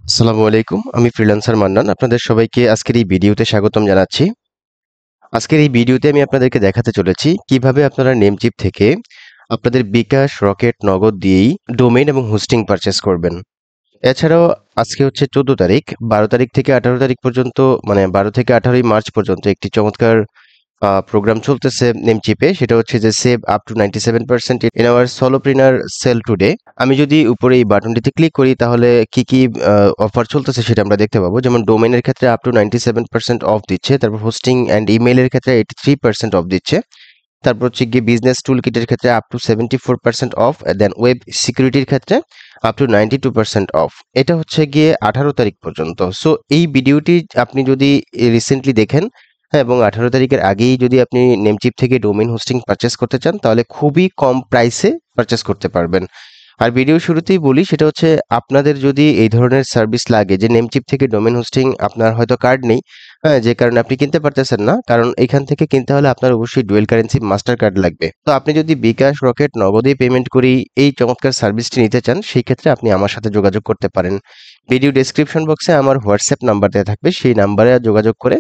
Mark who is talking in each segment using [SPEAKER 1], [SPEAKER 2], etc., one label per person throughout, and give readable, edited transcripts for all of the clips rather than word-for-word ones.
[SPEAKER 1] আসসালামু আলাইকুম। আমি ফ্রিল্যান্সার মান্নান। আপনাদের সবাইকে আজকের এই ভিডিওতে স্বাগতম জানাচ্ছি। আজকের এই ভিডিওতে আমি আপনাদেরকে দেখাতে চলেছি কিভাবে আপনারা নেমচিপ থেকে আপনাদের বিকাশ, রকেট, নগদ দিয়েই ডোমেইন এবং হোস্টিং পারচেজ করবেন। এছাড়াও আজকে হচ্ছে 14 তারিখ, 12 তারিখ থেকে 18 তারিখ পর্যন্ত, মানে 12 থেকে 18 মার্চ পর্যন্ত একটি চমৎকার প্রোগ্রাম চলতেছে নেমচিপে। সেটা হচ্ছে যে save up to 97% in our solopreneur sale today. আমি যদি উপরে এই বাটনটিতে ক্লিক করি তাহলে কি কি অফার চলতেছে সেটা আমরা দেখতে পাবো। যেমন ডোমেইনের ক্ষেত্রে আপ টু 97% অফ দিচ্ছে, তারপর হোস্টিং অ্যান্ড ইমেইলের ক্ষেত্রে 83% অফ দিচ্ছে, তারপর হচ্ছে গিয়ে বিজনেস টুল কিটের ক্ষেত্রে up to 74% off, then web সিকিউরিটির ক্ষেত্রে আপ টু 92% অফ। এটা হচ্ছে গিয়ে 18 তারিখ পর্যন্ত। সো এই ভিডিওটি আপনি যদি রিসেন্টলি দেখেন, হ্যাঁ, এবং 18 তারিখের আগেই যদি আপনি নেমচিপ থেকে ডোমেইন হোস্টিং পারচেস করতে চান তাহলে খুবই কম প্রাইসে পারচেস করতে পারবেন। আর ভিডিও শুরুতেই বলি, সেটা হচ্ছে আপনাদের যদি এই ধরনের সার্ভিস লাগে যে নেমচিপ থেকে ডোমেইন হোস্টিং, আপনার হয়তো কার্ড নেই, হ্যাঁ, যে কারণে আপনি কিনতে পারতেছেন না, কারণ এখান থেকে কিনতে হলে আপনার অবশ্যই ডুয়েল কারেন্সি মাস্টার কার্ড লাগবে। তো আপনি যদি বিকাশ, রকেট, নগদে পেমেন্ট করি এই চমৎকার সার্ভিসটি নিতে চান, সেই ক্ষেত্রে আপনি আমার সাথে যোগাযোগ করতে পারেন। ভিডিও ডেসক্রিপশন বক্সে আমার হোয়াটসঅ্যাপ নাম্বার দেওয়া থাকবে, সেই নাম্বারে যোগাযোগ করে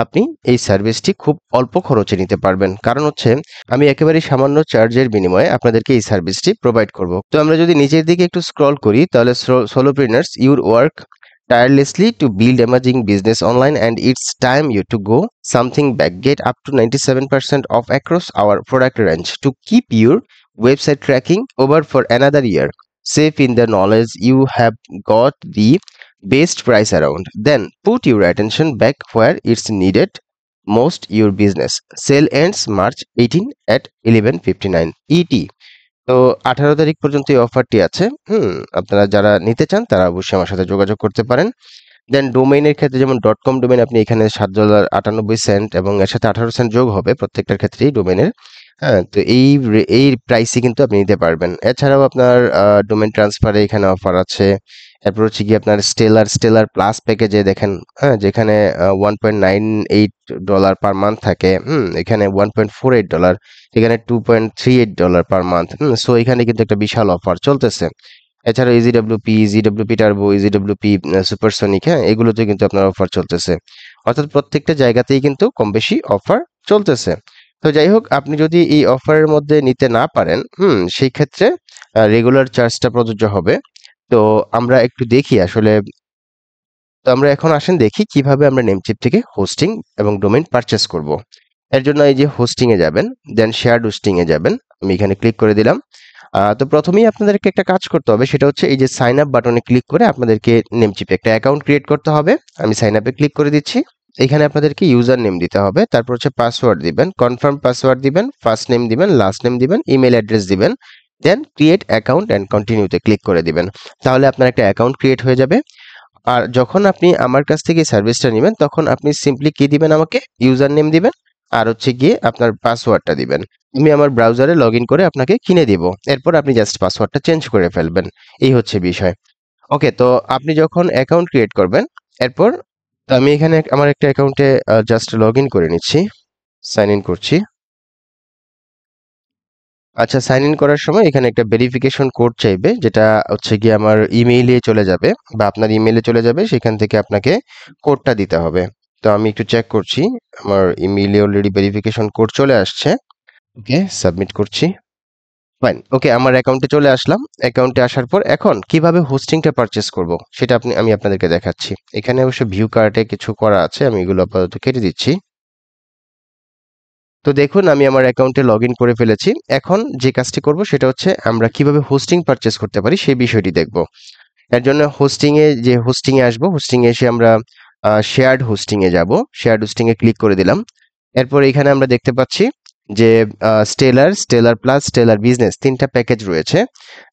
[SPEAKER 1] আপনি এই সার্ভিসটি খুব অল্প খরচে নিতে পারবেন। কারণ হচ্ছে আমি একেবারে সামান্য চার্জের বিনিময়ে আপনাদেরকে এই সার্ভিসটি প্রোভাইড করব। তো আমরা যদি নিচের দিকে একটু স্ক্রল করি তাহলে solopreneurs your work tirelessly to build emerging business online, and it's time you to go something back. Get up to 97% off across our product range to keep your website tracking over for another year. Safe in the knowledge you have got the best price around. Then put your attention back where it's needed most. Your business sale ends March 18 at 11:59 ET. তো 18 তারিখ পর্যন্ত এই অফারটি আছে। আপনারা যারা নিতে চান তারা অবশ্যই আমার সাথে যোগাযোগ করতে পারেন। দেন ডোমেইনের ক্ষেত্রে যেমন .com ডোমেইন আপনি এখানে $7.98 এবং এর সাথে 18 সেন্ট যোগ হবে প্রত্যেকটার ক্ষেত্রেই ডোমেইনের। হ্যাঁ, তো এই প্রাইসে কিন্তু আপনি নিতে পারবেন। এছাড়াও আপনার ডোমেইন ট্রান্সফারে এখানে অফার আছে। এরপর হচ্ছে গিয়ে আপনার স্টেলার প্লাস প্যাকেজে দেখেন, হ্যাঁ, যেখানে $1.98 পার মান্থ থাকে, এখানে $1.48, এখানে $2.38 পার মান্থ। সো এখানে কিন্তু একটা বিশাল অফার চলতেছে। এছাড়া ইজিডব্লিউপি টার্বো, ইজিডব্লিউপি সুপারসনিক, হ্যাঁ, এগুলোতে কিন্তু আপনার অফার চলতেছে। অর্থাৎ প্রত্যেকটা জায়গাতেই কিন্তু কম বেশি অফার চলতেছে। তো যাই হোক, আপনি যদি এই অফারের মধ্যে নিতে না পারেন, সেই ক্ষেত্রে রেগুলার চার্জটা প্রযোজ্য হবে। তো আমরা একটু দেখি আসলে। তো আমরা এখন আসেন দেখি কিভাবে আমরা নেমচিপ থেকে হোস্টিং এবং ডোমেইন পারচেস করব। এর জন্য এই যে হোস্টিং এ যাবেন, দেন শেয়ার্ড হোস্টিং এ যাবেন। আমি এখানে ক্লিক করে দিলাম। তো প্রথমেই আপনাদেরকে একটা কাজ করতে হবে, সেটা হচ্ছে এই যে সাইন আপ বাটনে ক্লিক করে আপনাদেরকে নেমচিপে একটা অ্যাকাউন্ট ক্রিয়েট করতে হবে। আমি সাইন আপে ক্লিক করে দিচ্ছি। এখানে আপনাদেরকে ইউজার নেম দিতে হবে, তারপর হচ্ছে পাসওয়ার্ড দিবেন, কনফার্ম পাসওয়ার্ড দিবেন, ফার্স্ট নেম দিবেন, লাস্ট নেম দিবেন, ইমেল অ্যাড্রেস দিবেন, দেন ক্রিয়েট অ্যাকাউন্ট অ্যান্ড কন্টিনিউতে ক্লিক করে দিবেন। তাহলে আপনার একটা অ্যাকাউন্ট ক্রিয়েট হয়ে যাবে। আর যখন আপনি আমার কাছ থেকে সার্ভিসটা নেবেন তখন আপনি সিম্পলি কি দিবেন, আমাকে ইউজার নেম দিবেন আর হচ্ছে গিয়ে আপনার পাসওয়ার্ডটা দিবেন। আমি আমার ব্রাউজারে লগ ইন করে আপনাকে কিনে দিব। এরপর আপনি জাস্ট পাসওয়ার্ডটা চেঞ্জ করে ফেলবেন। এই হচ্ছে বিষয়। ওকে, তো আপনি যখন অ্যাকাউন্ট ক্রিয়েট করবেন, এরপর তো আমি এখানে আমার একটা অ্যাকাউন্টে জাস্ট লগ ইন করে নিচ্ছি, সাইন ইন করছি। আচ্ছা, সাইন ইন করার সময় এখানে একটা ভেরিফিকেশন কোড চাইবে, যেটা হচ্ছে গিয়ে আমার ইমেইলে চলে যাবে বা আপনার ইমেইলে চলে যাবে, সেখান থেকে আপনাকে কোডটা দিতে হবে। তো আমি একটু চেক করছি, আমার ইমেইলে অলরেডি ভেরিফিকেশন কোড চলে আসছে। ওকে, সাবমিট করছি। ফাইন, ওকে, আমার অ্যাকাউন্টে চলে আসলাম। অ্যাকাউন্টে আসার পর এখন কিভাবে হোস্টিংটা পারচেস করব সেটা আমি আপনাদেরকে দেখাচ্ছি। এখানে অবশ্য ভিউ কার্টে কিছু করা আছে, আমি এগুলো আপাতত কেটে দিচ্ছি। তো দেখুন, আমি আমার অ্যাকাউন্টে লগ ইন করে ফেলেছি। এখন যে কাজটি করব সেটা হচ্ছে আমরা কিভাবে হোস্টিং পারচেস করতে পারি সেই বিষয়টি দেখব। এর জন্য হোস্টিং এ আসবো। হোস্টিং এ এসে আমরা শেয়ার্ড হোস্টিং এ যাব। শেয়ার্ড হোস্টিং এ ক্লিক করে দিলাম। এরপর এখানে আমরা দেখতে পাচ্ছি যে স্টেলার প্লাস, স্টেলার বিজনেস ৩টা প্যাকেজ রয়েছে।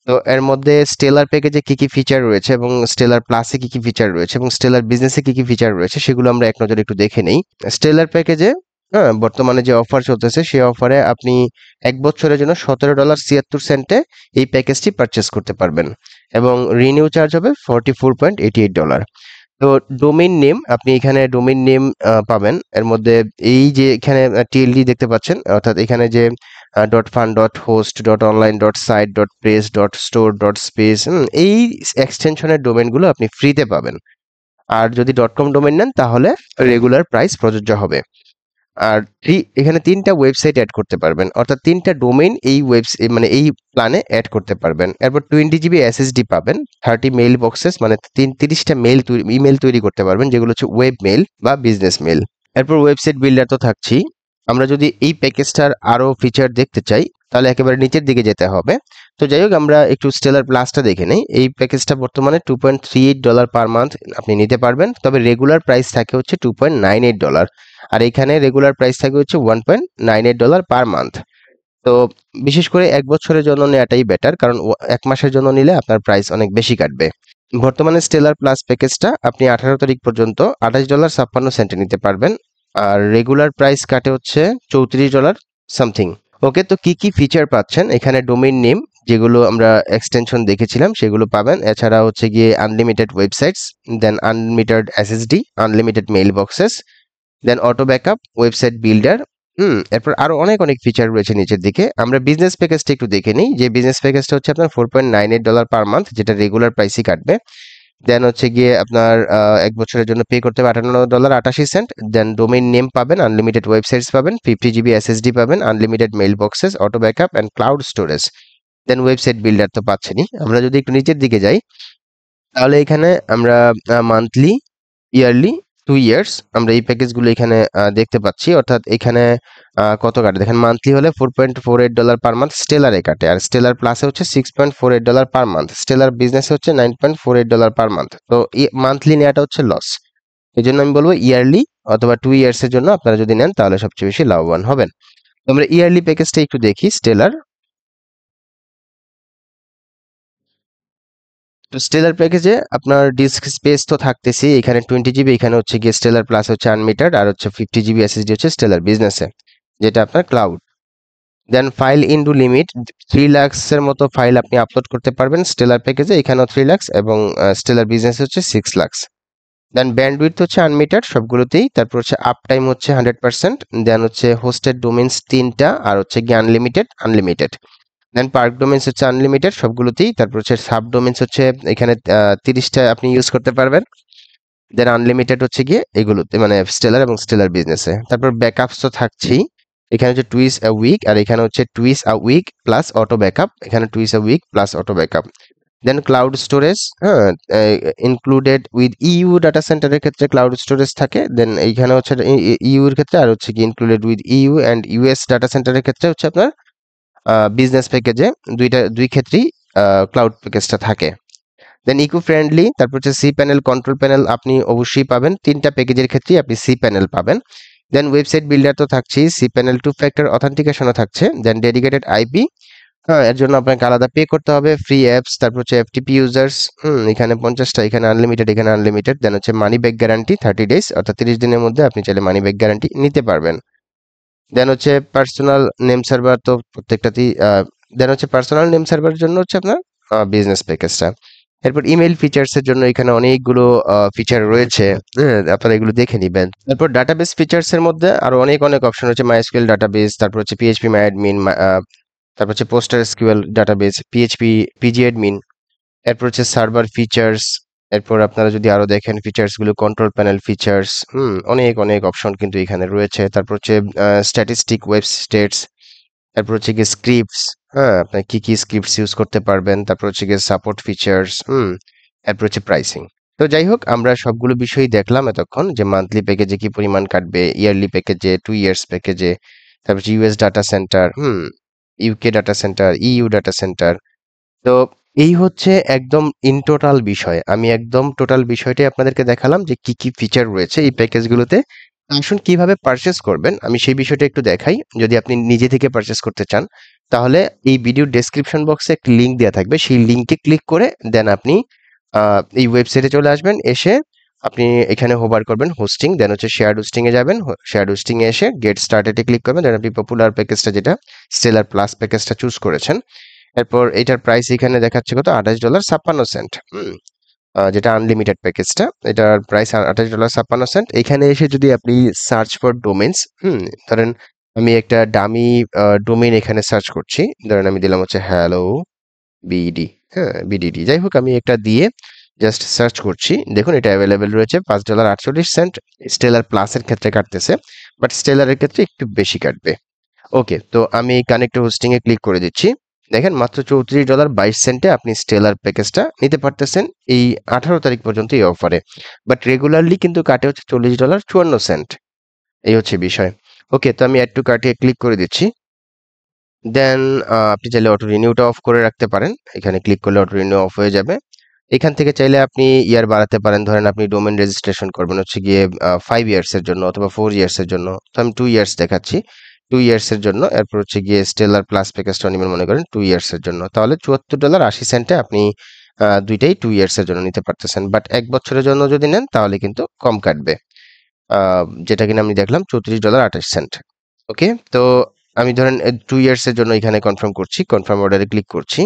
[SPEAKER 1] তো এর মধ্যে স্টেলার প্যাকেজে কি কি ফিচার রয়েছে এবং স্টেলার প্লাসে কি কি ফিচার রয়েছে এবং স্টেলার বিজনেসে কি কি ফিচার রয়েছে সেগুলো আমরা এক নজরে একটু দেখে নেই। স্টেলার প্যাকেজে, হ্যাঁ, বর্তমানে যে অফার চলতেছে সেই অফারে আপনি ১ বছরের জন্য $17.৭৬ এই প্যাকেজটি পারচেস করতে পারবেন এবং রিনিউ চার্জ হবে $44.88। তো ডোমেইন নেম, আপনি এখানে ডোমেইন নেম পাবেন। এর মধ্যে এই যে এখানে টিএলডি দেখতে পাচ্ছেন, অর্থাৎ এখানে যে dot fun, dot host, dot online, dot site, dot press, dot store, dot space, এই এক্সটেনশনের ডোমেইনগুলো আপনি ফ্রিতে পাবেন। আর যদি ডট কম ডোমেইন নেন তাহলে রেগুলার প্রাইস প্রযোজ্য হবে। আর এখানে ৩টা ওয়েবসাইট এড করতে পারবেন, অর্থাৎ ৩টা ডোমেইন এই মানে এই প্ল্যানে এড করতে পারবেন। এরপর 20 জিবি এসএসডি পাবেন, 30 মেইল বক্সেস মানে 30টা ইমেল তৈরি করতে পারবেন, যেগুলো হচ্ছে ওয়েব মেইল বা বিজনেস মেইল। এরপর ওয়েবসাইট বিল্ডার তো থাকছেই। আমরা যদি এই প্যাকেজটার আরো ফিচার দেখতে চাই তাহলে একেবারে নিচের দিকে যেতে হবে। তো যাই হোক, আমরা একটু স্টেলার প্লাসটা দেখে নেই। এই প্যাকেজটা বর্তমানে $2.38 পার মান্থ আপনি নিতে পারবেন, তবে রেগুলার প্রাইস থাকে হচ্ছে $2.98। আর এখানে রেগুলার প্রাইস থাকে হচ্ছে $1.98 পার মান্থ। তো বিশেষ করে 1 বছরের জন্য নেওয়াটাই বেটার, কারণ 1 মাসের জন্য নিলে আপনার প্রাইস অনেক বেশি কাটবে। বর্তমানে স্টেলার প্লাস প্যাকেজটা আপনি 18 তারিখ পর্যন্ত $28.56 নিতে পারবেন। আর রেগুলার প্রাইস কাটে হচ্ছে $34 সামথিং। ওকে, তো কি কি ফিচার পাচ্ছেন এখানে? ডোমেইন নেম, যেগুলো আমরা এক্সটেনশন দেখেছিলাম সেগুলো পাবেন। এছাড়া হচ্ছে গিয়ে unlimited websites, then unlimited SSD, unlimited mail boxes, then auto backup, website builder. এরপর আরো অনেক অনেক ফিচার রয়েছে নিচের দিকে। আমরা বিজনেস প্যাকেজটা একটু দেখে নিই। যে বিজনেস প্যাকেজটা হচ্ছে আপনার $4.98 পার মান্থ, যেটা রেগুলার প্রাইসই কাটবে। দেন হচ্ছে গিয়ে আপনার 1 বছরের জন্য পে করতে হবে $58.88। দেন ডোমেইন নেম পাবেন, আনলিমিটেড ওয়েবসাইটস পাবেন, 50 জিবি এসএসডি পাবেন, unlimited mail boxes, auto backup and cloud storage. Then website builder তো পাচ্ছেনই। আমরা যদি একটু নিচের দিকে যাই তাহলে এখানে আমরা মান্থলি, ইয়ারলি, 2 ইয়ার্স আমরা এই প্যাকেজগুলো এখানে দেখতে পাচ্ছি। অর্থাৎ এখানে কত কাটে দেখেন, মান্থলি হলে $4.48 পার মান্থ স্টেলারে কাটে, আর স্টেলার প্লাসে হচ্ছে $6.48 পার মান্থ, স্টেলার বিজনেসে হচ্ছে $9.48 পার মান্থ। তো মান্থলি নেওয়াটা হচ্ছে লস। এই জন্য আমি বলবো ইয়ারলি অথবা 2 ইয়ার্সের জন্য আপনারা যদি নেন তাহলে সবচেয়ে বেশি লাভবান হবেন। তো আমরা ইয়ারলি প্যাকেজটা একটু দেখি স্টেলার। তো স্টেলার প্যাকেজে আপনার ডিস্ক স্পেস তো থাকতেছি, এখানে 20 জিবি, এখানে হচ্ছে গিয়ে স্টেলার প্লাস হচ্ছে আনলিমিটেড, আর হচ্ছে 50 জিবি এসএসডি হচ্ছে স্টেলার বিজনেসে, যেটা আপনার cloud. Then file into limit, 3 লাখসের মতো ফাইল আপনি আপলোড করতে পারবেন স্টেলার প্যাকেজে, এখানেও 3 লাখ, এবং স্টেলার বিজনেস হচ্ছে 6 লাখ। দেন ব্যান্ডউইথ হচ্ছে আনলিমিটেড সবগুলোতেই। তারপর হচ্ছে আপ টাইম হচ্ছে 100%। দেন হচ্ছে হোস্টেড ডোমেইনস 3টা, আর হচ্ছে গিয়ে আনলিমিটেড। দেন পার্ক ডোমেইনস হচ্ছে আনলিমিটেড সবগুলোতেই। তারপর হচ্ছে সাব ডোমেইনস হচ্ছে এখানে 30টা আপনি ইউজ করতে পারবেন। দেন আনলিমিটেড হচ্ছে গিয়ে এগুলোতে, মানে স্টেলার এবং স্টেলার বিজনেসে। তারপর ব্যাকআপস তো থাকছেই, এখানে হচ্ছে টুইস আ উইক, আর এখানে হচ্ছে twice a week plus auto backup, এখানে twice a week plus auto backup. Then cloud storage, হ্যাঁ, ইনক্লুডেড উইথ ইউ ডাটা সেন্টারের ক্ষেত্রে ক্লাউড স্টোরেজ থাকে। দেন এইখানে হচ্ছে ইউ এর ক্ষেত্রে, আর হচ্ছে কি included with EU and US data সেন্টারের ক্ষেত্রে হচ্ছে আপনার বিজনেস প্যাকেজে দুই ক্ষেত্রেই ক্লাউড প্যাকেজটা থাকে। দেন ইকো ফ্রেন্ডলি, তারপর হচ্ছে সি প্যানেল, কন্ট্রোল প্যানেল আপনি অবশ্যই পাবেন। 3টা প্যাকেজের ক্ষেত্রেই আপনি সি প্যানেল পাবেন। দেন ওয়েবসাইট বিল্ডার তো থাকছেই, সি প্যানেল 2 ফ্যাক্টর অথেন্টিকেশনও থাকছে। দেন ডেডিকেটেড আইপি, হ্যাঁ, এর জন্য আপনাকে আলাদা পে করতে হবে। ফ্রি অ্যাপস, তারপর হচ্ছে এফটিপি ইউজার্স, এখানে 50টা, এখানে আনলিমিটেড। দেন হচ্ছে মানি ব্যাক গ্যারান্টি 30 ডেজ, অর্থাৎ 30 দিনের মধ্যে আপনি চাইলে মানি ব্যাক গ্যারান্টি নিতে পারবেন। দেন হচ্ছে পার্সোনাল নেম সার্ভার, তো প্রত্যেকটাতেই দেন হচ্ছে পার্সোনাল নেম সার্ভারের জন্য হচ্ছে আপনার বিজনেস প্যাকেজটা। এরপর ইমেল ফিচার্স এর জন্য এখানে অনেকগুলো ফিচার রয়েছে, আপনারা এগুলো দেখে নিবেন। তারপর ডাটাবেস ফিচার্স এর মধ্যে আরো অনেক অনেক অপশন রয়েছে, মাইএসকিউএল ডাটাবেস, তারপর হচ্ছে পিএইচপি মাই অ্যাডমিন, তারপর হচ্ছে poster SQL database, PHP PG admin. এরপর হচ্ছে সার্ভার ফিচার্স। এরপর আপনারা যদি আরো দেখেন ফিচার্স গুলো, কন্ট্রোল প্যানেল ফিচার্স, অনেক অনেক অপশন কিন্তু এখানে রয়েছে। তারপর হচ্ছে স্ট্যাটিস্টিক, ওয়েব স্টেটস, তারপর হচ্ছে গিয়ে স্ক্রিপ্টস, হ্যাঁ, আপনার কি কি স্ক্রিপ্টস ইউজ করতে পারবেন। তারপর হচ্ছে গিয়ে সাপোর্ট ফিচার্স, তারপর হচ্ছে প্রাইসিং। তো যাই হোক, আমরা সবগুলো বিষয়ই দেখলাম এতক্ষণ, যে মান্থলি প্যাকেজে কি পরিমাণ কাটবে, ইয়ারলি প্যাকেজে, 2 ইয়ার্স প্যাকেজে, তারপর হচ্ছে US data centre, UK data centre, EU data centre. তো এই হচ্ছে একদম ইন টোটাল বিষয়। আমি একদম টোটাল বিষয়টাই আপনাদেরকে দেখালাম, যে কি কি ফিচার রয়েছে এই প্যাকেজগুলোতে। আসুন কিভাবে পারচেজ করবেন আমি সেই বিষয়টা একটু দেখাই। যদি আপনি নিজে থেকে পারচেজ করতে চান তাহলে এই ভিডিও ডেসক্রিপশন বক্সে একটি লিংক দেওয়া থাকবে, সেই লিংকে ক্লিক করে দেন আপনি এই ওয়েবসাইটে চলে আসবেন। এসে আপনি এখানে হোভার করবেন হোস্টিং, দেন হচ্ছে শেয়ার হোস্টিং এ যাবেন। শেয়ার হোস্টিং এ এসে গেট স্টার্টেডে ক্লিক করবেন, দেন আপনি পপুলার প্যাকেজটা, যেটা স্টেলার প্লাস প্যাকেজটা চুজ করেছেন। এরপর এটার প্রাইস এখানে দেখাচ্ছে কত, $28.56। যেটা আনলিমিটেড প্যাকেজটা, এটার প্রাইস $28.56। এখানে এসে যদি আপনি সার্চ ফর ডোমেইনস, ধরেন আমি একটা ডামি ডোমেইন এখানে সার্চ করছি, ধরেন আমি দিলাম হচ্ছে হ্যালো বিডি, হ্যাঁ বিডিডি, যাই হোক আমি একটা দিয়ে জাস্ট সার্চ করছি। দেখুন এটা অ্যাভেলেবেল রয়েছে $5.48। স্টেলার প্লাসের ক্ষেত্রে কাটতেছে, বাট স্টেলারের ক্ষেত্রে একটু বেশি কাটবে। ওকে, তো আমি কানেক্ট হোস্টিং এ ক্লিক করে দিচ্ছি। দেখেন মাত্র $34.22 আপনি স্টেলার প্যাকেজটা নিতে পারতেছেন এই 18 তারিখ পর্যন্ত এই অফারে। বাট রেগুলারলি কিন্তু কাটে হচ্ছে $40.54। এই হচ্ছে বিষয়। ওকে, তো আমি অ্যাড টু কার্টে ক্লিক করে দিচ্ছি। দেন আপনি চাইলে অটো রিনিউটা অফ করে রাখতে পারেন। এখানে ক্লিক করলে অটো রিনিউ অফ হয়ে যাবে। এখান থেকে চাইলে আপনি ইয়ার বাড়াতে পারেন। ধরেন আপনি ডোমেইন রেজিস্ট্রেশন করবেন হচ্ছে গিয়ে 5 ইয়ার্স এর জন্য অথবা 4 ইয়ার্স এর জন্য। তো আমি 2 ইয়ার্স দেখাচ্ছি। 2 ইয়ার্স এর জন্য, এরপর হচ্ছে গিয়ে স্টেলার প্লাস প্যাকেজটা নিবেন মনে করেন 2 ইয়ার্স এর জন্য। তাহলে $74.80 আপনি দুইটাই 2 ইয়ার্স এর জন্য নিতে পারতেছেন। বাট 1 বছরের জন্য যদি নেন তাহলে কিন্তু কম কাটবে। যেটা কিনা আমি দেখলাম $34.28। ওকে, তো আমি ধরেন 2 ইয়ার্স এর জন্য এখানে কনফার্ম করছি। কনফার্ম অর্ডারে ক্লিক করছি।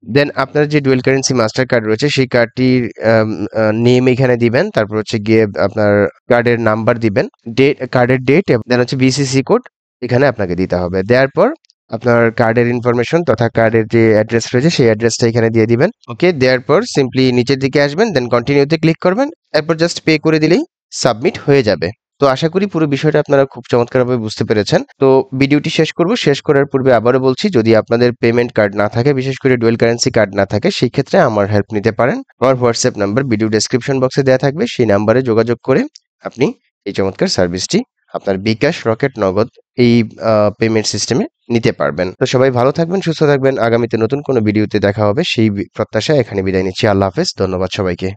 [SPEAKER 1] দেন আপনার যে ডুয়েল কারেন্সি মাস্টার কার্ড রয়েছে সেই কার্ডটির নেম এখানে দিবেন, তারপর হচ্ছে গিয়ে আপনার কার্ডের নাম্বার দিবেন, ডেট, কার্ডের ডেট, দেন হচ্ছে বিসিসি কোড এখানে আপনাকে দিতে হবে। দেওয়ার পর আপনার কার্ডের ইনফরমেশন তথা কার্ডের যে অ্যাড্রেস রয়েছে সেই অ্যাড্রেসটা এখানে দিয়ে দিবেন। ওকে, দেওয়ার পর সিম্পলি নিচের দিকে আসবেন, দেন কন্টিনিউতে ক্লিক করবেন, এরপর জাস্ট পে করে দিলেই সাবমিট হয়ে যাবে। তো আশা করি পুরো বিষয়টা আপনারা খুব চমৎকারভাবে বুঝতে পেরেছেন। তো ভিডিওটি শেষ করব। শেষ করার পূর্বে আবারও বলছি, যদি আপনাদের পেমেন্ট কার্ড না থাকে, বিশেষ করে ডুয়েল কারেন্সি কার্ড না থাকে, সেই ক্ষেত্রে আমার হেল্প নিতে পারেন। আমার হোয়াটসঅ্যাপ নাম্বার ভিডিও ডেসক্রিপশন বক্সে দেওয়া থাকবে, সেই নাম্বারে যোগাযোগ করে আপনি এই চমৎকার সার্ভিসটি আপনার বিকাশ, রকেট, নগদ এই পেমেন্ট সিস্টেমে নিতে পারবেন। তো সবাই ভালো থাকবেন, সুস্থ থাকবেন। আগামীতে নতুন কোনো ভিডিওতে দেখা হবে সেই প্রত্যাশায় এখানে বিদায় নিচ্ছি। আল্লাহ হাফেজ। ধন্যবাদ সবাইকে।